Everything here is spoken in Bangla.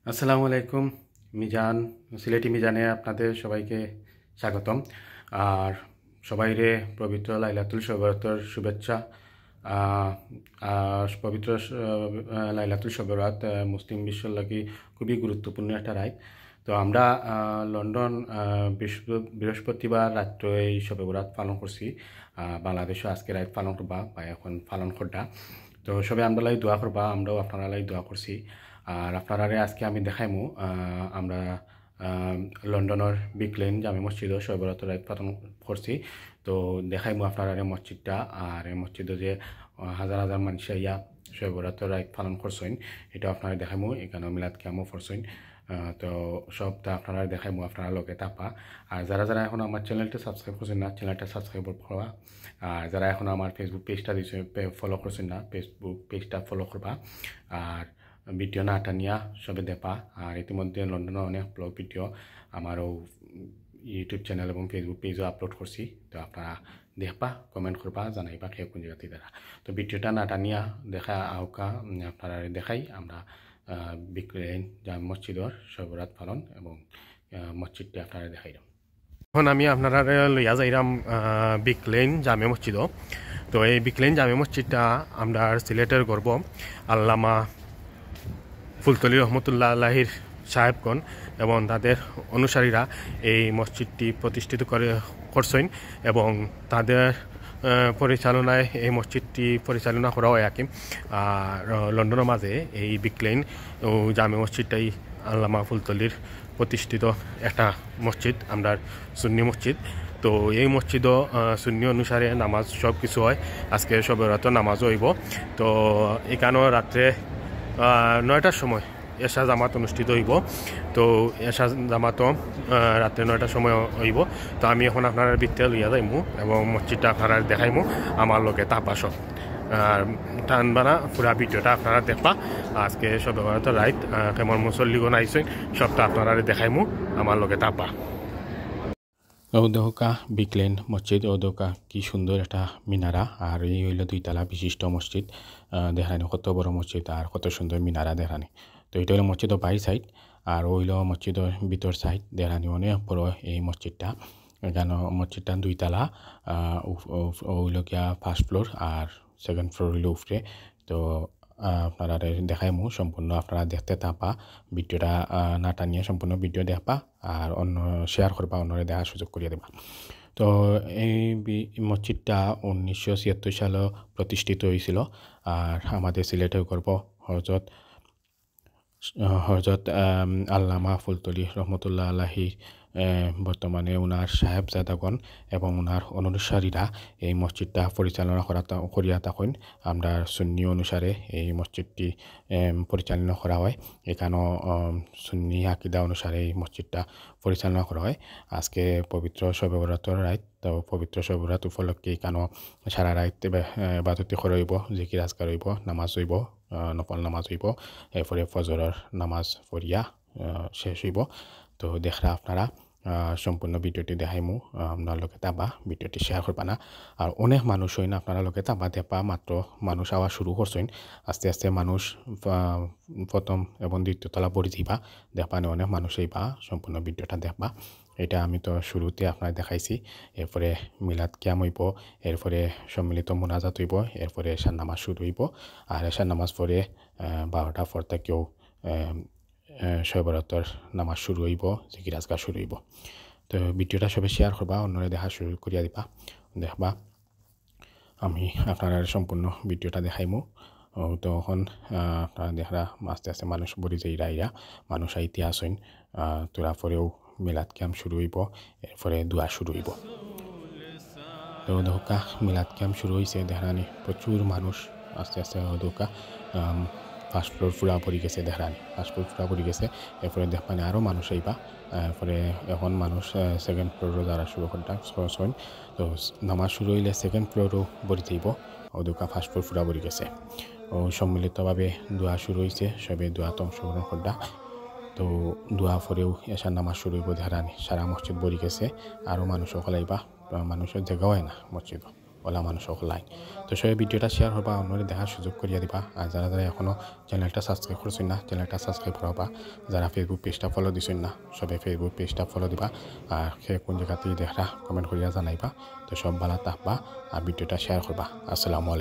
আসসালামু আলাইকুম। মিজান, সিলেটি মিজানে আপনাদের সবাইকে স্বাগতম। আর সবাইরে পবিত্র লাইলাতুল শবে-বরাতের শুভেচ্ছা। পবিত্র লাইলাতুল শবে-বরাত মুসলিম বিশ্বের লাগি খুবই গুরুত্বপূর্ণ একটা রাত। তো আমরা লন্ডন বৃহস্পতিবার রাত্রে এই শবে-বরাত পালন করছি। বাংলাদেশও আজকে রাত পালন করবা বা এখন পালন করবা। তো সবাই আমরা লাই দোয়া করবা, আমরাও আপনারা লাই দোয়া করছি। আর আপনারা আজকে আমি দেখাইমু আমরা লন্ডনের বিগ লেন জামে মসজিদও শবে-বরাতের রাত পালন করছি। তো দেখাইমু আপনারা মসজিদটা, আর এই মসজিদে যে হাজার হাজার মানুষ ইয়া শবে-বরাতের রাত পালন করছেন, এটা আপনারা দেখাইমু। এখানে মিলাদ কিয়ামও করছেন। তো সবটা আপনারা দেখাইমু, আপনারা লোকে তাপা। আর যারা যারা এখন আমার চ্যানেলটা সাবস্ক্রাইব করছেন না, চ্যানেলটা সাবস্ক্রাইব করবা। আর যারা এখন আমার ফেসবুক পেজটা দিচ্ছে ফলো করছেন না, ফেসবুক পেজটা ফলো করবা। আর ভিডিও না টানিয়া সবে দেখবা। আর ইতিমধ্যে লন্ডনে অনেক ব্লগ ভিডিও আমারও ইউটিউব চ্যানেল এবং ফেসবুক পেজও আপলোড করছি। তো আপনারা দেখবা, কমেন্ট করবা, জানাইবা খেয়ে কোন জায়গাতে দেখা। তো ভিডিওটা না টানিয়া দেখা আউকা আপনারা দেখাই আমরা বিগ লেন জামে মসজিদর শবে-বরাত পালন এবং মসজিদটি আপনারা দেখাই। এখন আমি আপনারা লইয়া যাইরাম বিগ লেন জামে মসজিদ। তো এই বিগ লেন জামে মসজিদটা আমরা সিলেটের গর্ব আল্লামা ফুলতলি রহমতুল্লাহ আলাহির সাহেবগণ এবং তাদের অনুসারীরা এই মসজিদটি প্রতিষ্ঠিত করছেন এবং তাদের পরিচালনায় এই মসজিদটি পরিচালনা করা হয় আর কি। আর লন্ডনের মাঝে এই বিগ লেন জামে মসজিদটাই আল্লামা ফুলতলির প্রতিষ্ঠিত একটা মসজিদ, আমরা সুন্নি মসজিদ। তো এই মসজিদও সুন্নি অনুসারে নামাজ সব কিছু হয়। আজকে শবে-বরাত নামাজও হইব। তো এখানেও রাত্রে 9টার সময় এশা জামাত অনুষ্ঠিত হইব। তো এশা জামাতও রাত্রে 9টার সময় হইব। তো আমি এখন আপনার ভিতরে লইয়া যাইমু এবং মসজিদটা আপনারা দেখাইমু আমার লোকে তাপা সব। আর টানবানা পুরা ভিডিওটা আপনারা দেখবা। আজকে শবে-বরাত রাত কেমন মুসল্লিগণ আইসেন সবটা আপনারা দেখাইমু আমার লোকে তাপা। ওদৌকা বিগ লেন মসজিদ, ওদৌকা কি সুন্দর একটা মিনারা। আর এই হইল 2 তলা বিশিষ্ট মসজিদ। দেখানি কত বড় মসজিদ আর কত সুন্দর মিনারা দেখানি। তো এটা হলো মসজিদের বাইর সাইড, আর হইল মসজিদের ভিতর সাইড দেখানি অনেক বড় এই মসজিদটা। এখানে মসজিদটা 2 তলা, হইল গিয়া ফার্স্ট ফ্লোর আর সেকেন্ড ফ্লোর হইল উপরে। তো আপনারা দেখাইমু সম্পূর্ণ, আপনারা দেখতে থাকবা। ভিডিওটা না টানিয়ে সম্পূর্ণ ভিডিও দেখবা আর অন্য শেয়ার করবা, অন্যরা দেখার সুযোগ করিয়ে দেবা। তো এই মসজিদটা 1976 সালে প্রতিষ্ঠিত হয়েছিল। আর আমাদের সিলেটের গর্ব হজরত আল্লামা ফুলতলি রহমতুল্লাহ আলাহি বর্তমানে ওনার সাহেবজাদাগণ এবং ওনার অনুসারীরা এই মসজিদটা পরিচালনা করিয়া থাকেন। আমরা সুন্নি অনুসারে এই মসজিদটি পরিচালনা করা হয়। এখানেও সুন্নি আকিদা অনুসারে এই মসজিদটা পরিচালনা করা হয়। আজকে পবিত্র শবে-বরাতের রাত। তো পবিত্র শবে-বরাত উপলক্ষে এখানেও সারা রাত ইবাদতি করা হইব, জিকির আজকার হইব, নামাজ হইব, নফল নামাজ হইব, এরপরে ফজরের নামাজ পড়িয়া শেষ হইব। তো দেখরা আপনারা সম্পূর্ণ ভিডিওটি দেখাইমু, আপনার লোকে তাবা ভিডিওটি শেয়ার করবা না। আর অনেক মানুষ হইন আপনারা লোকে তাবা দেখবা, মাত্র মানুষ আওয়া শুরু করছেন। আস্তে আস্তে মানুষ প্রথম এবং 2 তলা পড়ে যাইবা, দেখবা অনেক মানুষ হইবা। সম্পূর্ণ ভিডিওটা দেখবা। এটা আমি তো শুরুতে আপনার দেখাইছি। এরপরে মিলাদ কিয়াম হইব, এরপরে সম্মিলিত মোনাজাত হইব, এরপরে এশার নামাজ শুরু হইব। আর এশার নামাজ পড়ে 12টার পর থেকেও শবে-বরাতের নামাজ শুরু হইব, জিকির আজকার শুরু হইব। তো ভিডিওটা সবাই শেয়ার করবা, অন্যরা দেখা শুরু করিয়া দিবা। দেখবা আমি আপনারা সম্পূর্ণ ভিডিওটা দেখাইমু। তখন আপনারা দেখরা আস্তে আস্তে মানুষ বড়ি যাইরা আইরা মানুষ আইতে আসেন। তোরা পরেও মিলাদ কিয়াম শুরু হইব, এরপরে দোয়া শুরু হইব। তো দৌকা মিলাদ কিয়াম শুরু হয়েছে দেখানি, প্রচুর মানুষ আস্তে আস্তে দৌকা ফার্স্ট ফ্লোর পুরা পড়ে গেছে। দেখানি ফার্স্ট ফ্লোর পুরা পড়ে গেছে। এরপরে দেখবানি আরও মানুষ আইবা। এরপরে এখন মানুষ সেকেন্ড ফ্লোরও যারা শুরু করছেন। তো নামাজ শুরু হইলে সেকেন্ড ফ্লোরও ভরি যাইব। ও দৌকা ফার্স্ট ফ্লোর পুরা পড়ে গেছে। ও সম্মিলিতভাবে দোয়া শুরু হয়েছে, সবে দোয়াতে অংশগ্রহণ করবা। তো দোয়া পরেও এশার নামাজ শুরু হইব। দেখানি সারা মসজিদ ভরি গেছে, আরও মানুষও খলাইবা, মানুষের জায়গা হয় না মসজিদ। ওলা মানুষ সকলাই তো সবাই ভিডিওটা শেয়ার করবা অন্যদের দেখার সুযোগ করিয়া দিবা আর যারা যারা এখনও চ্যানেলটা সাবস্ক্রাইব করছেন না চ্যানেলটা সাবস্ক্রাইব করবা যারা ফেসবুক পেজটা ফলো দিছেন না সবাই ফেসবুক পেজটা ফলো দিবা আর সে কোন জায়গাতেই দেখা কমেন্ট করিয়া জানাইবা তো সব ভালো থাকবা আর ভিডিওটা শেয়ার করবা আসসালামু আলাইকুম।